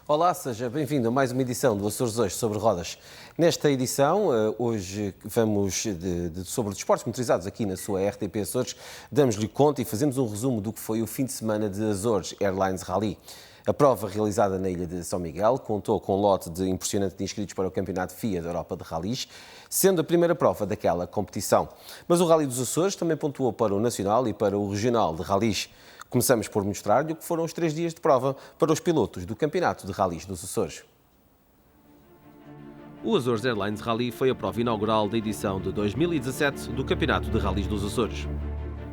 Olá, seja bem-vindo a mais uma edição do Açores Hoje sobre Rodas. Nesta edição, hoje vamos sobre desportos motorizados aqui na sua RTP Açores. Damos-lhe conta e fazemos um resumo do que foi o fim de semana de Açores Airlines Rally. A prova realizada na ilha de São Miguel contou com um lote impressionante de inscritos para o Campeonato FIA da Europa de Rallys, sendo a primeira prova daquela competição. Mas o Rally dos Açores também pontuou para o Nacional e para o Regional de Rallys. Começamos por mostrar-lhe o que foram os 3 dias de prova para os pilotos do Campeonato de Rallys dos Açores. O Açores Airlines Rally foi a prova inaugural da edição de 2017 do Campeonato de Rallys dos Açores.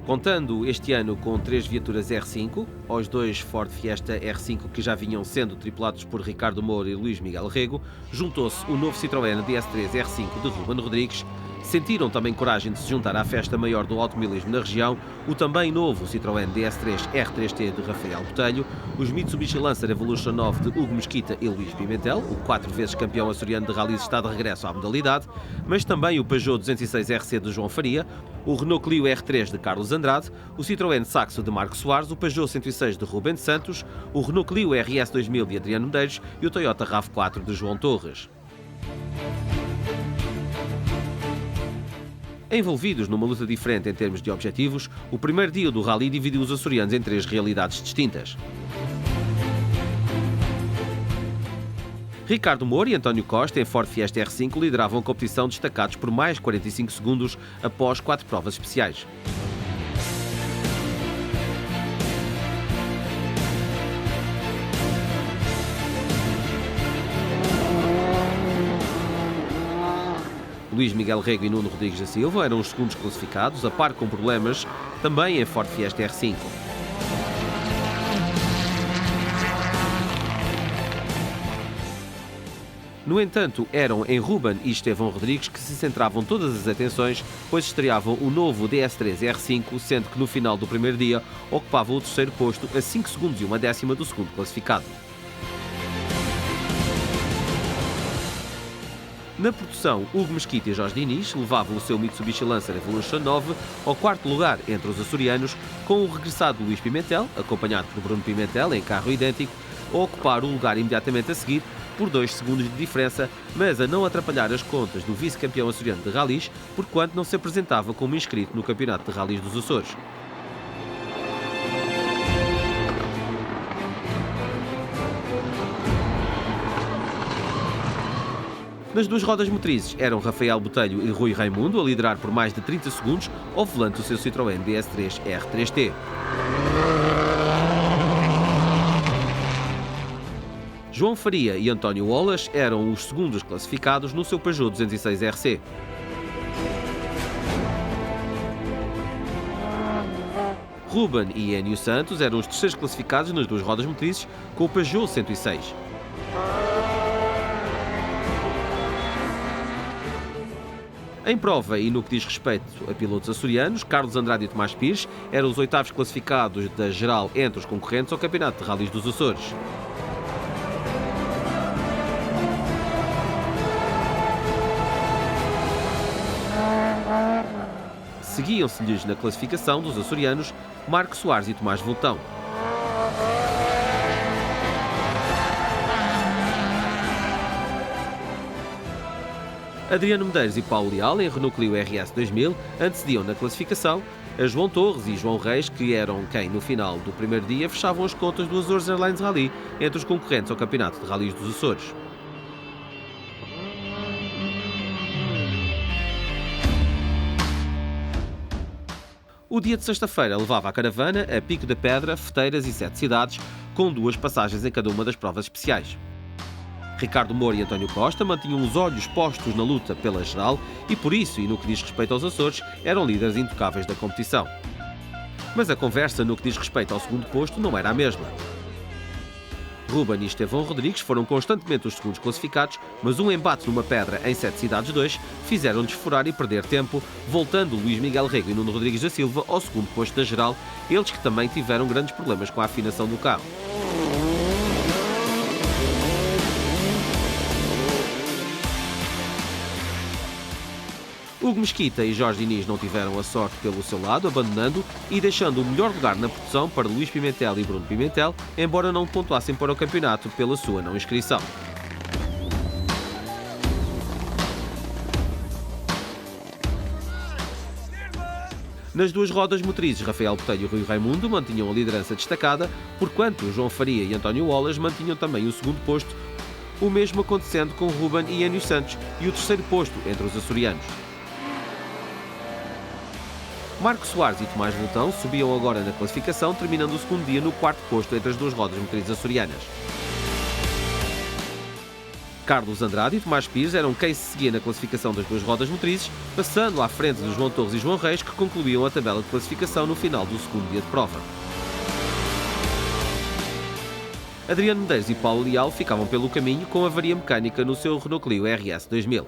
Contando este ano com 3 viaturas R5, aos 2 Ford Fiesta R5 que já vinham sendo tripulados por Ricardo Moura e Luís Miguel Rego, juntou-se o novo Citroën DS3 R5 de Ruben Rodrigues. Sentiram também coragem de se juntar à festa maior do automobilismo na região o também novo Citroën DS3 R3T de Rafael Botelho, os Mitsubishi Lancer Evolution 9 de Hugo Mesquita e Luís Pimentel, o 4 vezes campeão açoriano de rallies está de regresso à modalidade, mas também o Peugeot 206 RC de João Faria, o Renault Clio R3 de Carlos Andrade, o Citroën Saxo de Marco Soares, o Peugeot 106 de Rubem Santos, o Renault Clio RS 2000 de Adriano Medeiros e o Toyota RAV4 de João Torres. Envolvidos numa luta diferente em termos de objetivos, o primeiro dia do rally dividiu os açorianos em 3 realidades distintas. Ricardo Moura e António Costa, em Ford Fiesta R5, lideravam a competição destacados por mais 45 segundos após 4 provas especiais. Luís Miguel Rego e Nuno Rodrigues da Silva eram os segundos classificados, a par com problemas, também em Ford Fiesta R5. No entanto, eram em Ruben e Estevão Rodrigues que se centravam todas as atenções, pois estreavam o novo DS3 R5, sendo que no final do primeiro dia ocupava o terceiro posto a 5 segundos e 1/10 do segundo classificado. Na produção, Hugo Mesquita e Jorge Diniz levavam o seu Mitsubishi Lancer Evolution 9 ao 4º lugar entre os açorianos, com o regressado Luís Pimentel, acompanhado por Bruno Pimentel em carro idêntico, a ocupar o lugar imediatamente a seguir por 2 segundos de diferença, mas a não atrapalhar as contas do vice-campeão açoriano de rallies, porquanto não se apresentava como inscrito no Campeonato de Rallys dos Açores. Nas 2 rodas motrizes eram Rafael Botelho e Rui Raimundo a liderar por mais de 30 segundos ao volante do seu Citroën DS3 R3T. João Faria e António Olas eram os segundos classificados no seu Peugeot 206 RC. Ruben e Enio Santos eram os terceiros classificados nas 2 rodas motrizes com o Peugeot 106. Em prova e no que diz respeito a pilotos açorianos, Carlos Andrade e Tomás Pires eram os 8º classificados da geral entre os concorrentes ao Campeonato de Rallys dos Açores. Seguiam-se-lhes na classificação dos açorianos Marco Soares e Tomás Voltão. Adriano Medeiros e Paulo Leal, em Renault Clio RS 2000, antecediam na classificação a João Torres e João Reis, que eram quem, no final do primeiro dia, fechavam as contas do Açores Airlines Rally entre os concorrentes ao Campeonato de Rallys dos Açores. O dia de sexta-feira levava a caravana a Pico da Pedra, Feteiras e 7 cidades, com 2 passagens em cada uma das provas especiais. Ricardo Moura e António Costa mantinham os olhos postos na luta pela geral e por isso, e no que diz respeito aos Açores, eram líderes intocáveis da competição. Mas a conversa no que diz respeito ao segundo posto não era a mesma. Ruben e Estevão Rodrigues foram constantemente os segundos classificados, mas um embate numa pedra em 7 cidades 2 fizeram desforar e perder tempo, voltando Luís Miguel Rego e Nuno Rodrigues da Silva ao segundo posto da geral, eles que também tiveram grandes problemas com a afinação do carro. Hugo Mesquita e Jorge Diniz não tiveram a sorte pelo seu lado, abandonando e deixando o melhor lugar na produção para Luís Pimentel e Bruno Pimentel, embora não pontuassem para o campeonato pela sua não inscrição. Nas duas rodas motrizes, Rafael Botelho e Rui Raimundo mantinham a liderança destacada, porquanto João Faria e António Wallace mantinham também o segundo posto, o mesmo acontecendo com Ruben e Enio Santos e o terceiro posto entre os açorianos. Marco Soares e Tomás Voltão subiam agora na classificação, terminando o segundo dia no quarto posto entre as duas rodas motrizes açorianas. Carlos Andrade e Tomás Pires eram quem se seguia na classificação das duas rodas motrizes, passando à frente de João Torres e João Reis, que concluíam a tabela de classificação no final do segundo dia de prova. Adriano Medeiros e Paulo Leal ficavam pelo caminho com avaria mecânica no seu Renault Clio RS 2000.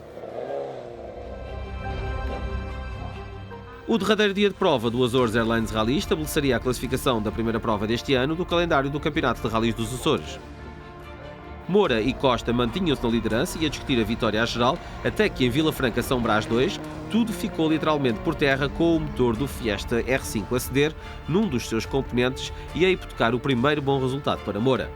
O derradeiro dia de prova do Azores Airlines Rally estabeleceria a classificação da primeira prova deste ano do calendário do Campeonato de Rallys dos Açores. Moura e Costa mantinham-se na liderança e a discutir a vitória à geral, até que em Vila Franca São Brás 2, tudo ficou literalmente por terra com o motor do Fiesta R5 a ceder num dos seus componentes e a hipotecar o primeiro bom resultado para Moura.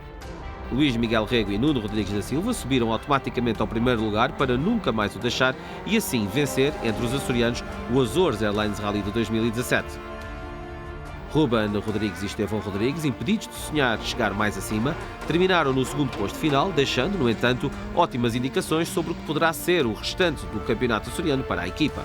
Luís Miguel Rego e Nuno Rodrigues da Silva subiram automaticamente ao primeiro lugar para nunca mais o deixar e assim vencer, entre os açorianos, o Azores Airlines Rally de 2017. Ruben Rodrigues e Estevão Rodrigues, impedidos de sonhar chegar mais acima, terminaram no segundo posto final, deixando, no entanto, ótimas indicações sobre o que poderá ser o restante do campeonato açoriano para a equipa.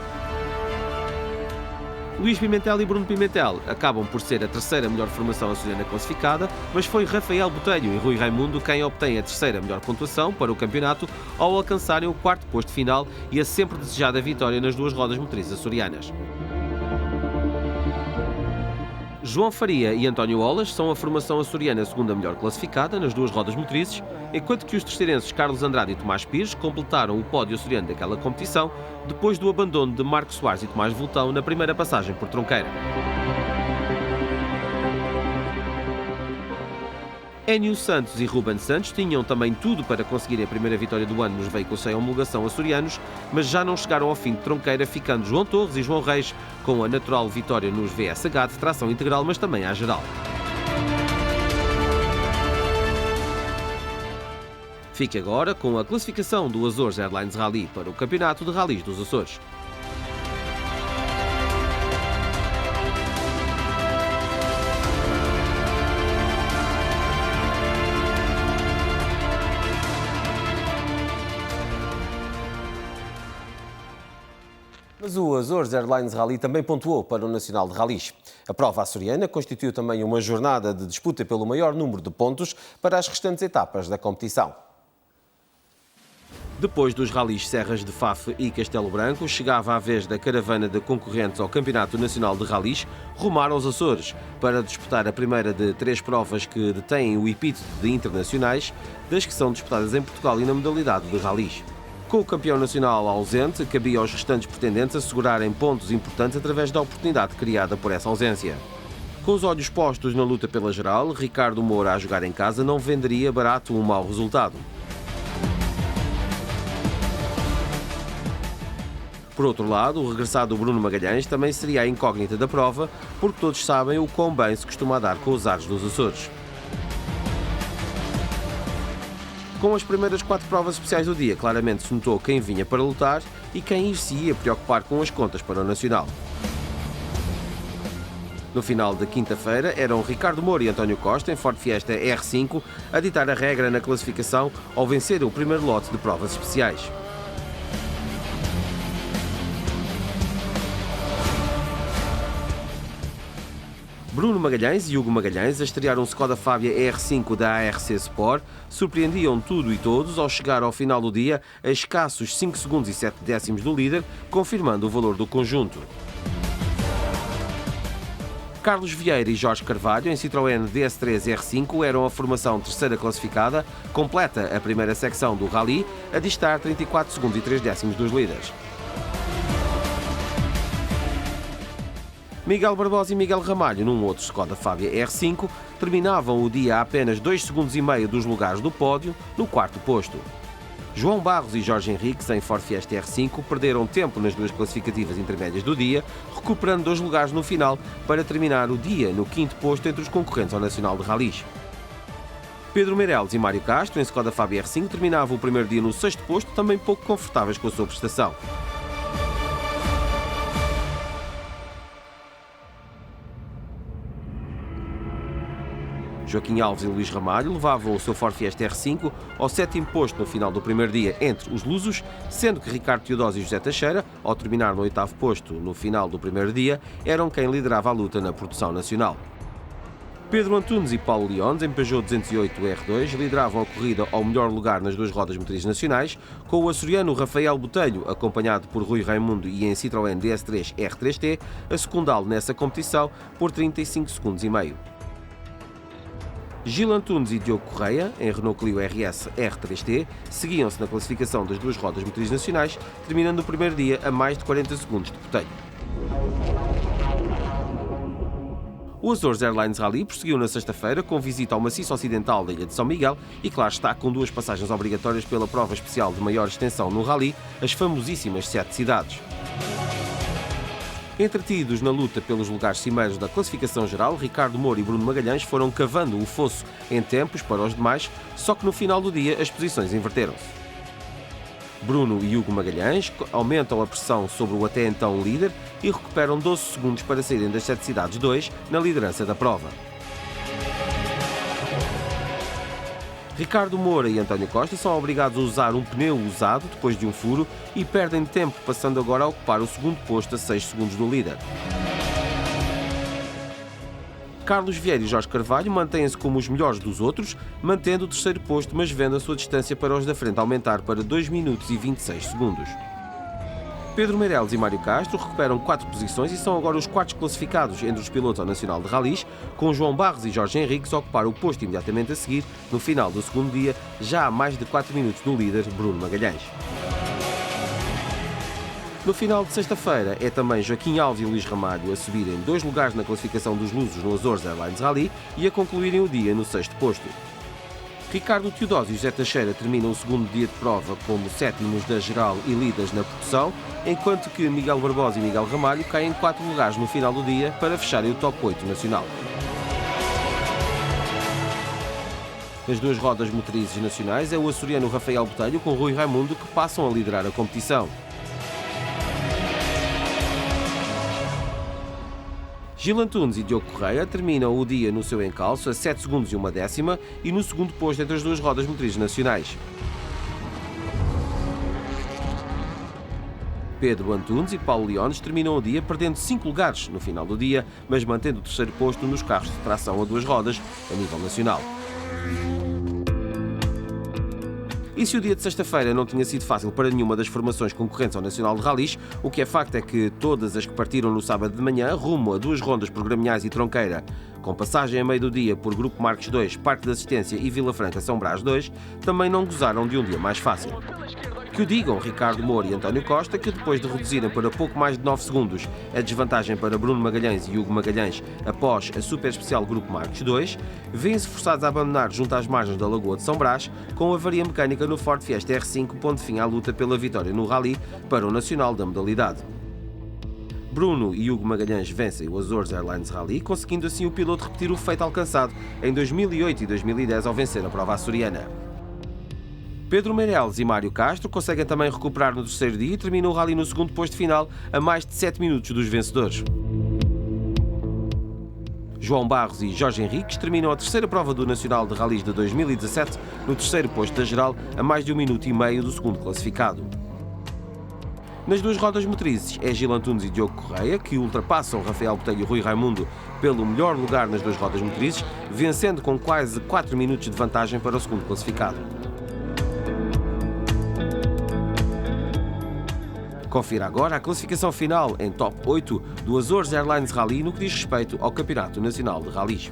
Luís Pimentel e Bruno Pimentel acabam por ser a terceira melhor formação açoriana classificada, mas foi Rafael Botelho e Rui Raimundo quem obtém a terceira melhor pontuação para o campeonato ao alcançarem o quarto posto final e a sempre desejada vitória nas duas rodas motrizes açorianas. João Faria e António Wallace são a formação açoriana segunda melhor classificada nas duas rodas motrizes, enquanto que os terceirenses Carlos Andrade e Tomás Pires completaram o pódio açoriano daquela competição depois do abandono de Marco Soares e Tomás Voltão na primeira passagem por Tronqueira. Enio Santos e Ruben Santos tinham também tudo para conseguirem a primeira vitória do ano nos veículos sem homologação açorianos, mas já não chegaram ao fim de Tronqueira, ficando João Torres e João Reis com a natural vitória nos VSH de tração integral, mas também à geral. Fique agora com a classificação do Azores Airlines Rally para o Campeonato de Rallys dos Açores. Mas o Azores Airlines Rally também pontuou para o Nacional de Rallys. A prova açoriana constituiu também uma jornada de disputa pelo maior número de pontos para as restantes etapas da competição. Depois dos rallies Serras de Faf e Castelo Branco, chegava a vez da caravana de concorrentes ao Campeonato Nacional de Rallys rumar aos Açores para disputar a primeira de 3 provas que detêm o epíteto de internacionais, das que são disputadas em Portugal e na modalidade de rallys. Com o campeão nacional ausente, cabia aos restantes pretendentes assegurarem pontos importantes através da oportunidade criada por essa ausência. Com os olhos postos na luta pela geral, Ricardo Moura a jogar em casa não venderia barato um mau resultado. Por outro lado, o regressado Bruno Magalhães também seria a incógnita da prova, porque todos sabem o quão bem se costuma dar com os ares dos Açores. Com as primeiras 4 provas especiais do dia, claramente se notou quem vinha para lutar e quem se ia preocupar com as contas para o Nacional. No final da quinta-feira, eram Ricardo Moura e António Costa, em Ford Fiesta R5, a ditar a regra na classificação ao vencer o primeiro lote de provas especiais. Bruno Magalhães e Hugo Magalhães, a estrear um Skoda Fabia R5 da ARC Sport, surpreendiam tudo e todos ao chegar ao final do dia a escassos 5 segundos e 7 décimos do líder, confirmando o valor do conjunto. Carlos Vieira e Jorge Carvalho, em Citroën DS3 R5, eram a formação terceira classificada, completa a primeira secção do Rally, a distar 34 segundos e 3 décimos dos líderes. Miguel Barbosa e Miguel Ramalho, num outro Skoda Fabia R5, terminavam o dia a apenas 2 segundos e meio dos lugares do pódio, no quarto posto. João Barros e Jorge Henriques, em Ford Fiesta R5, perderam tempo nas duas classificativas intermédias do dia, recuperando 2 lugares no final para terminar o dia no 5º posto entre os concorrentes ao Nacional de Rallys. Pedro Meireles e Mário Castro, em Skoda Fabia R5, terminavam o primeiro dia no 6º posto, também pouco confortáveis com a sua prestação. Joaquim Alves e Luís Ramalho levavam o seu Ford Fiesta R5 ao 7º posto no final do primeiro dia entre os lusos, sendo que Ricardo Teodósio e José Teixeira, ao terminar no 8º posto no final do primeiro dia, eram quem liderava a luta na produção nacional. Pedro Antunes e Paulo Leones, em Peugeot 208 R2, lideravam a corrida ao melhor lugar nas duas rodas motrizes nacionais, com o açoriano Rafael Botelho, acompanhado por Rui Raimundo e em Citroën DS3 R3T, a secundá-lo nessa competição por 35 segundos e meio. Gil Antunes e Diogo Correia, em Renault Clio RS R3T, seguiam-se na classificação das duas rodas motrizes nacionais, terminando o primeiro dia a mais de 40 segundos de Botelho. O Azores Airlines Rally prosseguiu na sexta-feira com visita ao maciço ocidental da Ilha de São Miguel e, claro está, com 2 passagens obrigatórias pela prova especial de maior extensão no Rally, as famosíssimas 7 cidades. Entretidos na luta pelos lugares cimeiros da classificação geral, Ricardo Moura e Bruno Magalhães foram cavando o fosso em tempos para os demais, só que no final do dia as posições inverteram-se. Bruno e Hugo Magalhães aumentam a pressão sobre o até então líder e recuperam 12 segundos para saírem das 7 cidades 2 na liderança da prova. Ricardo Moura e António Costa são obrigados a usar um pneu usado depois de um furo e perdem tempo, passando agora a ocupar o 2º posto a 6 segundos do líder. Carlos Vieira e Jorge Carvalho mantêm-se como os melhores dos outros, mantendo o 3º posto, mas vendo a sua distância para os da frente aumentar para 2 minutos e 26 segundos. Pedro Meireles e Mário Castro recuperam 4 posições e são agora os 4º classificados entre os pilotos ao Nacional de Rallys, com João Barros e Jorge Henriques a ocupar o posto imediatamente a seguir, no final do 2º dia, já a mais de 4 minutos do líder, Bruno Magalhães. No final de sexta-feira é também Joaquim Alves e Luís Ramalho a subirem 2 lugares na classificação dos lusos no Azores Airlines Rally e a concluírem o dia no 6º posto. Ricardo Teodósio e José Teixeira terminam o 2º dia de prova como 7º da geral e líderes na produção, enquanto que Miguel Barbosa e Miguel Ramalho caem em 4 lugares no final do dia para fecharem o top 8 nacional. Nas duas rodas motrizes nacionais é o açoriano Rafael Botelho com Rui Raimundo que passam a liderar a competição. Gil Antunes e Diogo Correia terminam o dia no seu encalço a 7 segundos e 1/10 e no 2º posto entre as duas rodas motrizes nacionais. Pedro Antunes e Paulo Leones terminam o dia perdendo 5 lugares no final do dia, mas mantendo o 3º posto nos carros de tração a 2 rodas a nível nacional. E se o dia de sexta-feira não tinha sido fácil para nenhuma das formações concorrentes ao Nacional de Rallys, o que é facto é que todas as que partiram no sábado de manhã, rumo a 2 rondas por Graminhais e Tronqueira, com passagem a meio do dia por Grupo Marques 2, Parque da Assistência e Vila Franca São Brás 2, também não gozaram de um dia mais fácil. Que o digam Ricardo Moura e António Costa, que depois de reduzirem para pouco mais de 9 segundos a desvantagem para Bruno Magalhães e Hugo Magalhães após a super especial Grupo Marques 2, vêm-se forçados a abandonar junto às margens da Lagoa de São Brás, com a avaria mecânica no Ford Fiesta R5, pondo fim à luta pela vitória no Rally para o nacional da modalidade. Bruno e Hugo Magalhães vencem o Azores Airlines Rally, conseguindo assim o piloto repetir o feito alcançado em 2008 e 2010 ao vencer a prova açoriana. Pedro Meireles e Mário Castro conseguem também recuperar no 3º dia e terminam o Rally no 2º posto final a mais de 7 minutos dos vencedores. João Barros e Jorge Henriques terminam a 3ª prova do Nacional de Rallys de 2017 no 3º posto da geral a mais de 1 minuto e meio do 2º classificado. Nas duas rodas motrizes é Gil Antunes e Diogo Correia, que ultrapassam Rafael Botelho e Rui Raimundo pelo melhor lugar nas duas rodas motrizes, vencendo com quase 4 minutos de vantagem para o 2º classificado. Confira agora a classificação final em top 8 do Azores Airlines Rally no que diz respeito ao Campeonato Nacional de Rallys.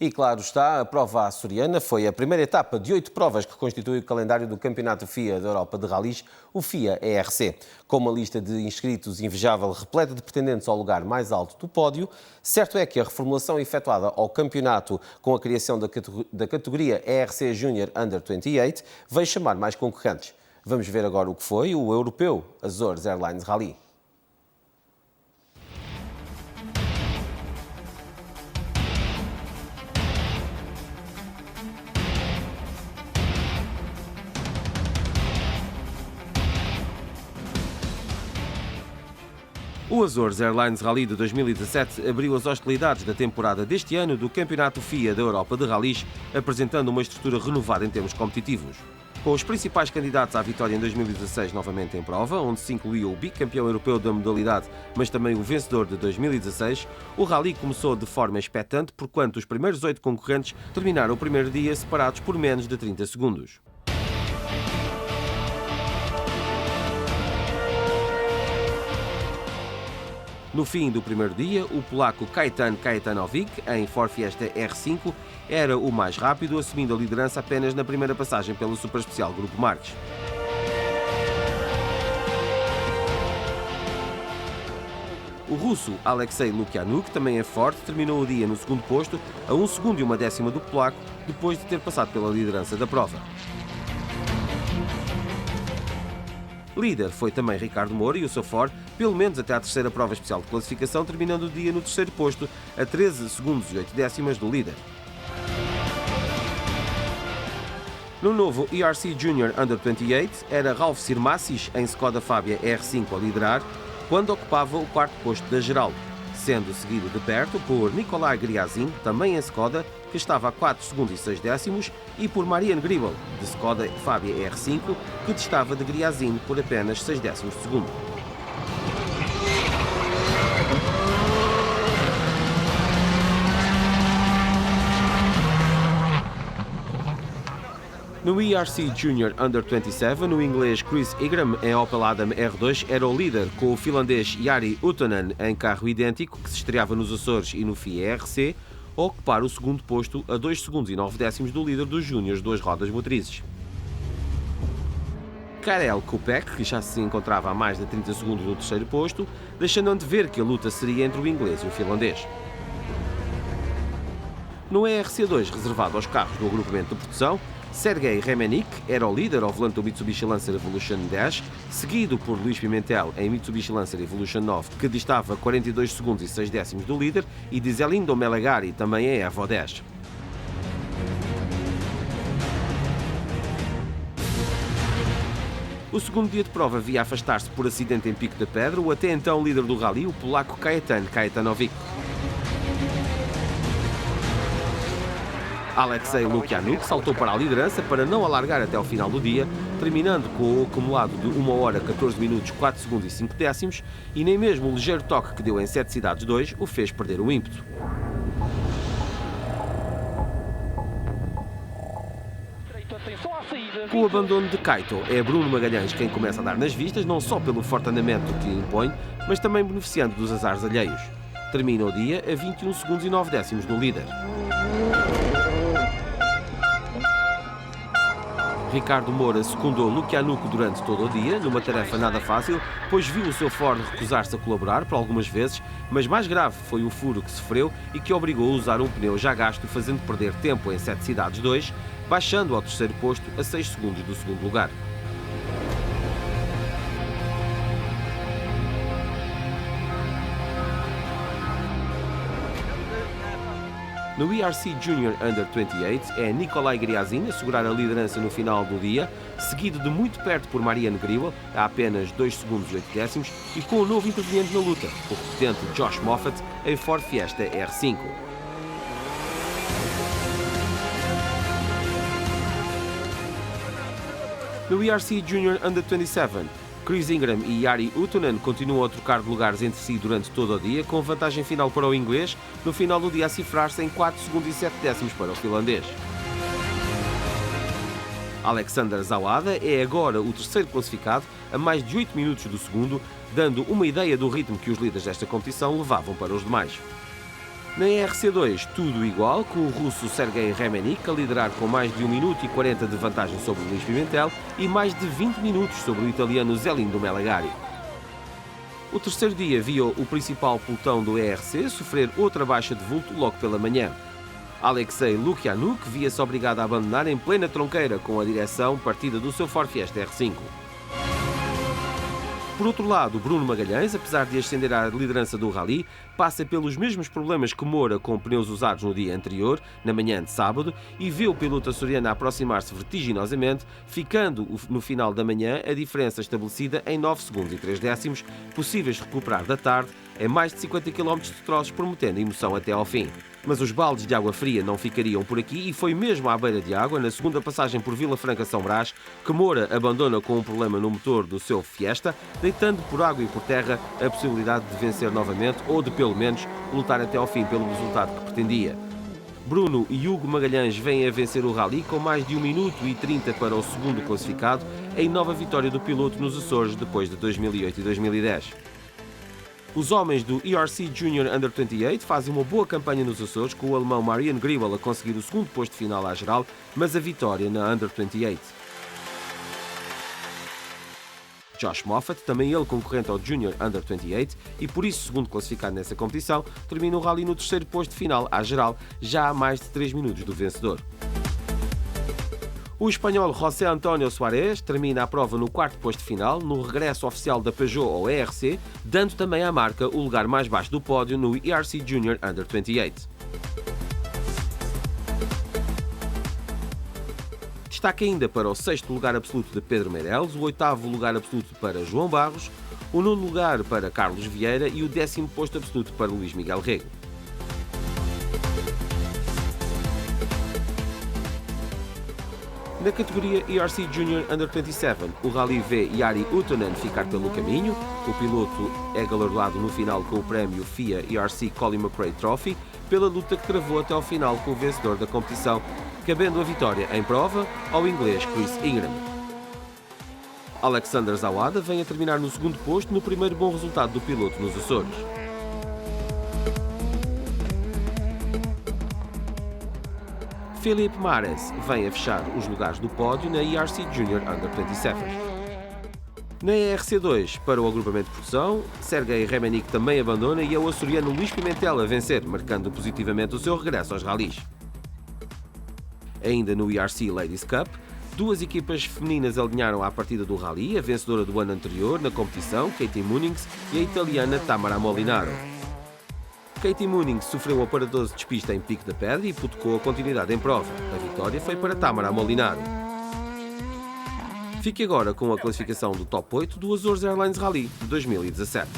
E E claro está, a prova açoriana foi a primeira etapa de 8 provas que constitui o calendário do Campeonato FIA da Europa de Rallys, o FIA ERC. Com uma lista de inscritos invejável, repleta de pretendentes ao lugar mais alto do pódio, certo é que a reformulação efetuada ao campeonato com a criação da categoria ERC Junior Under 28 veio chamar mais concorrentes. Vamos ver agora o que foi o europeu Azores Airlines Rally. O Azores Airlines Rally de 2017 abriu as hostilidades da temporada deste ano do Campeonato FIA da Europa de Rallys, apresentando uma estrutura renovada em termos competitivos. Com os principais candidatos à vitória em 2016 novamente em prova, onde se incluiu o bicampeão europeu da modalidade, mas também o vencedor de 2016, o rally começou de forma expectante, porquanto os primeiros 8 concorrentes terminaram o primeiro dia separados por menos de 30 segundos. No fim do primeiro dia, o polaco Kajtan Kajtanovic, em Ford Fiesta R5, era o mais rápido, assumindo a liderança apenas na primeira passagem pelo Super Especial Grupo Marques. O russo Alexei Lukyanuk, também é forte, terminou o dia no segundo posto, a 1 segundo e 1/10 do polaco, depois de ter passado pela liderança da prova. Líder foi também Ricardo Moura e o seu Ford, pelo menos até à terceira prova especial de classificação, terminando o dia no terceiro posto, a 13 segundos e 8/10 do líder. No novo ERC Junior Under 28, era Ralf Sirmassis, em Skoda Fabia R5, a liderar, quando ocupava o quarto posto da geral, sendo seguido de perto por Nikolai Griazin, também em Skoda, que estava a 4 segundos e 6/10, e por Marian Gribel, de Skoda Fabia R5, que distava de Griazin por apenas 6/10 de segundo. No ERC Junior Under 27, o inglês Chris Ingram, em Opel Adam R2, era o líder, com o finlandês Jari Utonen, em carro idêntico, que se estreava nos Açores e no FIA ERC, a ocupar o segundo posto a 2 segundos e 9/10 do líder dos Júniores 2 rodas motrizes. Karel Kopeck, que já se encontrava a mais de 30 segundos no terceiro posto, deixando antever que a luta seria entre o inglês e o finlandês. No ERC2, reservado aos carros do agrupamento de produção, Sergei Remenik era o líder ao volante do Mitsubishi Lancer Evolution 10, seguido por Luís Pimentel em Mitsubishi Lancer Evolution 9, que distava 42 segundos e 6/10 do líder, e de Zelindo Melegari, também em Evo 10. O segundo dia de prova via afastar-se por acidente em Pico da Pedra o até então líder do rally, o polaco Kajtan Kajtanovic. Alexei Lukyanuk saltou para a liderança para não alargar até ao final do dia, terminando com o acumulado de 1 hora 14 minutos 4 segundos e 5/10, e nem mesmo o ligeiro toque que deu em 7 cidades 2 o fez perder o ímpeto. Com o abandono de Kaito, é Bruno Magalhães quem começa a dar nas vistas, não só pelo forte andamento que impõe, mas também beneficiando dos azares alheios. Termina o dia a 21 segundos e 9/10 do líder. Ricardo Moura secundou Lukyanuk durante todo o dia, numa tarefa nada fácil, pois viu o seu Ford recusar-se a colaborar por algumas vezes, mas mais grave foi o furo que sofreu e que obrigou a usar um pneu já gasto, fazendo perder tempo em 7 cidades 2, baixando ao terceiro posto a 6 segundos do segundo lugar. No ERC Junior Under 28, é Nikolai Griazin a segurar a liderança no final do dia, seguido de muito perto por Marian Gribel, a apenas 2 segundos e 8/10, e com o novo interveniente na luta, o competente Josh Moffat, em Ford Fiesta R5. No ERC Junior Under 27, Chris Ingram e Jari Utonen continuam a trocar de lugares entre si durante todo o dia, com vantagem final para o inglês, no final do dia a cifrar-se em 4 segundos e 7/10 para o finlandês. Alexander Zawada é agora o terceiro classificado, a mais de 8 minutos do segundo, dando uma ideia do ritmo que os líderes desta competição levavam para os demais. Na RC2, tudo igual, com o russo Sergei Remenik a liderar com mais de 1 minuto e 40 de vantagem sobre o Luís Pimentel e mais de 20 minutos sobre o italiano Zelindo Melegari. O terceiro dia viu o principal pelotão do ERC sofrer outra baixa de vulto logo pela manhã. Alexei Lukyanuk via-se obrigado a abandonar em plena tronqueira com a direção partida do seu Ford Fiesta R5. Por outro lado, Bruno Magalhães, apesar de ascender à liderança do rally, passa pelos mesmos problemas que Moura com pneus usados no dia anterior, na manhã de sábado, e vê o piloto açoriano aproximar-se vertiginosamente, ficando no final da manhã a diferença estabelecida em 9 segundos e 3 décimos, possíveis de recuperar da tarde, em mais de 50 km de troços, prometendo emoção até ao fim. Mas os baldes de água fria não ficariam por aqui e foi mesmo à beira de água, na segunda passagem por Vila Franca São Brás, que Moura abandona com um problema no motor do seu Fiesta, deitando por água e por terra a possibilidade de vencer novamente ou de, pelo menos, lutar até ao fim pelo resultado que pretendia. Bruno e Hugo Magalhães vêm a vencer o rally com mais de 1 minuto e 30 para o segundo classificado, em nova vitória do piloto nos Açores depois de 2008 e 2010. Os homens do ERC Junior Under 28 fazem uma boa campanha nos Açores, com o alemão Marian Griebel a conseguir o segundo posto final à geral, mas a vitória na Under 28. Josh Moffat, também ele concorrente ao Junior Under 28 e por isso segundo classificado nessa competição, termina o rally no terceiro posto final à geral, já a mais de 3 minutos do vencedor. O espanhol José António Soares termina a prova no quarto posto final, no regresso oficial da Peugeot ao ERC, dando também à marca o lugar mais baixo do pódio no ERC Junior Under 28. Destaque ainda para o sexto lugar absoluto de Pedro Meireles, o oitavo lugar absoluto para João Barros, o nono lugar para Carlos Vieira e o 10º posto absoluto para Luís Miguel Rego. Na categoria ERC Junior Under 27, o Rally vê Jari Utonen ficar pelo caminho. O piloto é galardoado no final com o prémio FIA ERC Colin McRae Trophy, pela luta que travou até ao final com o vencedor da competição, cabendo a vitória em prova ao inglês Chris Ingram. Alexander Zawada vem a terminar no segundo posto no primeiro bom resultado do piloto nos Açores. Filipe Mares vem a fechar os lugares do pódio na ERC Junior Under 27. Na ERC2, para o agrupamento de produção, Sergei Remenik também abandona e é o açoriano Luís Pimentel a vencer, marcando positivamente o seu regresso aos ralis. Ainda no ERC Ladies Cup, duas equipas femininas alinharam à partida do rally, a vencedora do ano anterior na competição, Katie Munings, e a italiana Tamara Molinaro. Katie Munings sofreu um aparatoso despiste em Pico da Pedra e hipotecou a continuidade em prova. A vitória foi para Tamara Molinaro. Fique agora com a classificação do Top 8 do Azores Airlines Rally de 2017.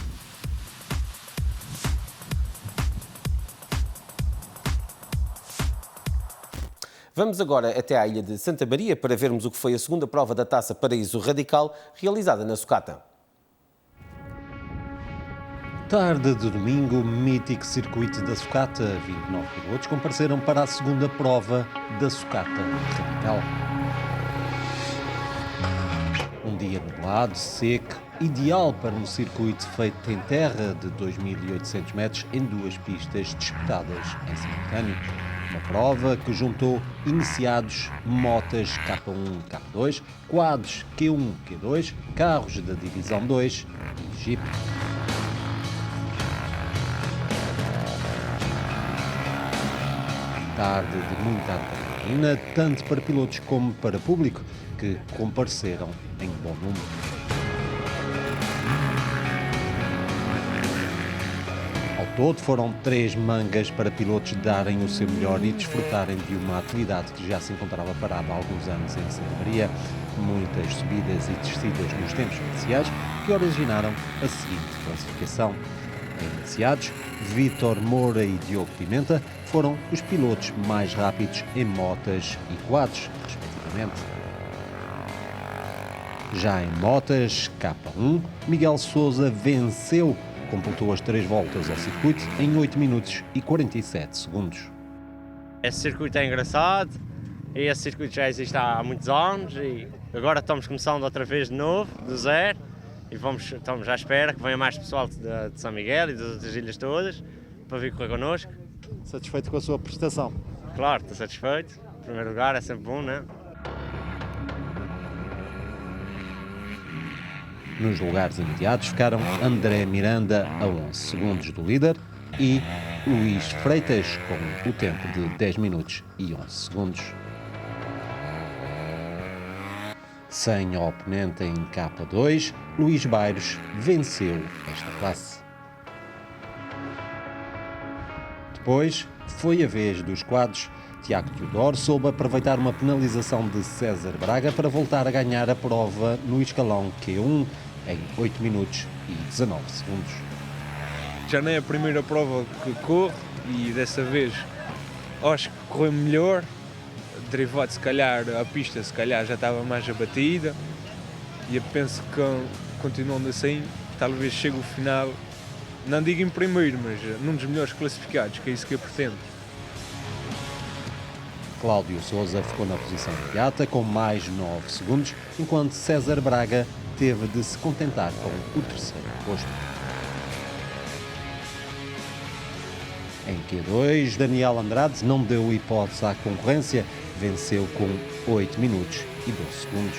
Vamos agora até à ilha de Santa Maria para vermos o que foi a segunda prova da Taça Paraíso Radical, realizada na sucata. Tarde de domingo, mítico circuito da sucata. 29 pilotos compareceram para a segunda prova da sucata radical. Um dia nublado, seco, ideal para um circuito feito em terra de 2.800 metros em duas pistas disputadas em simultâneo. Uma prova que juntou iniciados, motas K1, K2, quadros Q1, Q2, carros da Divisão 2 e Jeep. Tarde de muita adrenalina, tanto para pilotos como para público, que compareceram em bom número. Ao todo foram 3 mangas para pilotos darem o seu melhor e desfrutarem de uma atividade que já se encontrava parada há alguns anos em Santa Maria. Muitas subidas e descidas nos tempos iniciais que originaram a seguinte classificação. Iniciados, Vítor Moura e Diogo Pimenta foram os pilotos mais rápidos em motas e quadros, respectivamente. Já em motas K1, Miguel Sousa venceu, completou as 3 voltas ao circuito em 8 minutos e 47 segundos. Esse circuito é engraçado e esse circuito já existe há muitos anos e agora estamos começando outra vez de novo, do zero. E estamos à espera que venha mais pessoal de São Miguel e das outras ilhas todas para vir correr connosco. satisfeito com a sua prestação? Claro, estou satisfeito. Em primeiro lugar, é sempre bom, né? Nos lugares imediatos ficaram André Miranda a 11 segundos do líder e Luís Freitas com o tempo de 10 minutos e 11 segundos. Sem oponente em K2, Luís Bairros venceu esta classe. Depois foi a vez dos quadros. Tiago Teodoro soube aproveitar uma penalização de César Braga para voltar a ganhar a prova no escalão Q1 em 8 minutos e 19 segundos. Já nem é a primeira prova que corro e dessa vez acho que correu melhor. Derivado, se calhar, a pista se calhar já estava mais abatida e eu penso que continuando assim, talvez chegue ao final, não digo em primeiro, mas num dos melhores classificados, que é isso que eu pretendo. Cláudio Sousa ficou na posição imediata com mais 9 segundos, enquanto César Braga teve de se contentar com o terceiro posto. Em Q2, Daniel Andrade não deu hipótese à concorrência, venceu com 8 minutos e 12 segundos.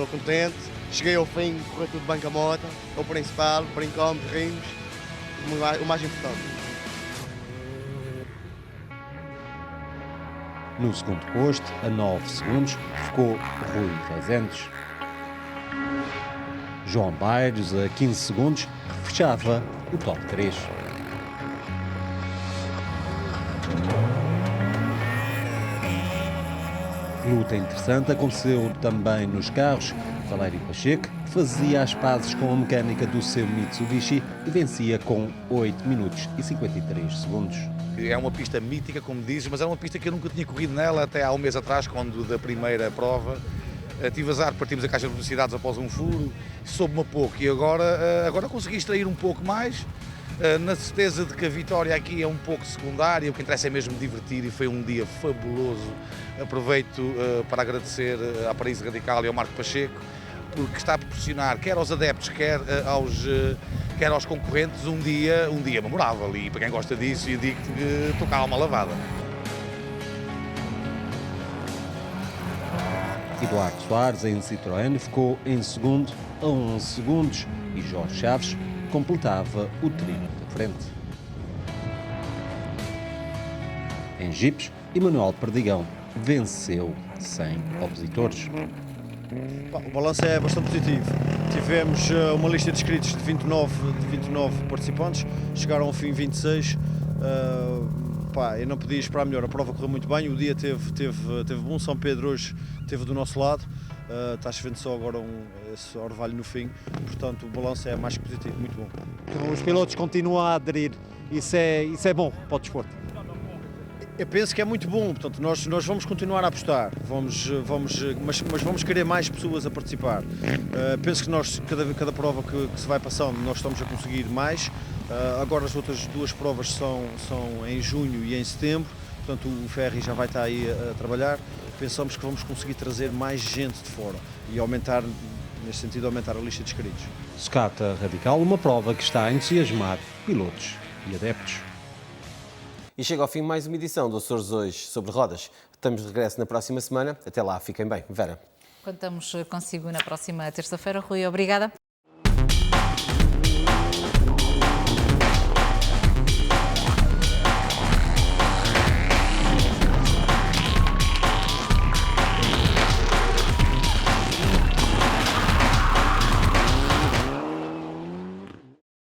Contente, cheguei ao fim, correu tudo bem com a moto, o principal, brincamos, rimos, o mais importante. No segundo posto, a 9 segundos, ficou Rui Rezendes. João Bairros, a 15 segundos, fechava o top 3. Luta interessante aconteceu também nos carros. Valério Pacheco fazia as pazes com a mecânica do seu Mitsubishi e vencia com 8 minutos e 53 segundos. É uma pista mítica, como dizes, mas era uma pista que eu nunca tinha corrido nela até há um mês atrás, quando da primeira prova. Tive azar, partimos a caixa de velocidades após um furo, soube-me a pouco e agora consegui extrair um pouco mais, na certeza de que a vitória aqui é um pouco secundária, o que interessa é mesmo divertir e foi um dia fabuloso. Aproveito para agradecer à Paraíso Radical e ao Marco Pacheco, porque está a proporcionar, quer aos adeptos, quer aos concorrentes, um dia memorável. E para quem gosta disso, eu digo que estou com a alma lavada. Eduardo Soares, em Citroën, ficou em segundo a 11 segundos e Jorge Chaves completava o trio da frente. Em Jipes, Emanuel Perdigão venceu sem opositores. O balanço é bastante positivo. Tivemos uma lista de inscritos de 29 participantes, chegaram ao fim 26. Eu não podia esperar melhor, a prova correu muito bem, o dia teve bom. São Pedro hoje esteve do nosso lado, está chovendo só agora esse orvalho no fim, portanto o balanço é mais que positivo, muito bom. Os pilotos continuam a aderir, isso é bom para o desporto. Eu penso que é muito bom, portanto nós vamos continuar a apostar, mas vamos querer mais pessoas a participar. Penso que nós, cada prova que se vai passando, nós estamos a conseguir mais. Agora as outras duas provas são em junho e em setembro, portanto o Ferri já vai estar aí a trabalhar. Pensamos que vamos conseguir trazer mais gente de fora e aumentar, neste sentido, aumentar a lista de inscritos. Sucata Radical, uma prova que está a entusiasmar pilotos e adeptos. E chega ao fim mais uma edição do Açores Hoje sobre Rodas. Estamos de regresso na próxima semana. Até lá, fiquem bem. Vera. Contamos consigo na próxima terça-feira. Rui, obrigada.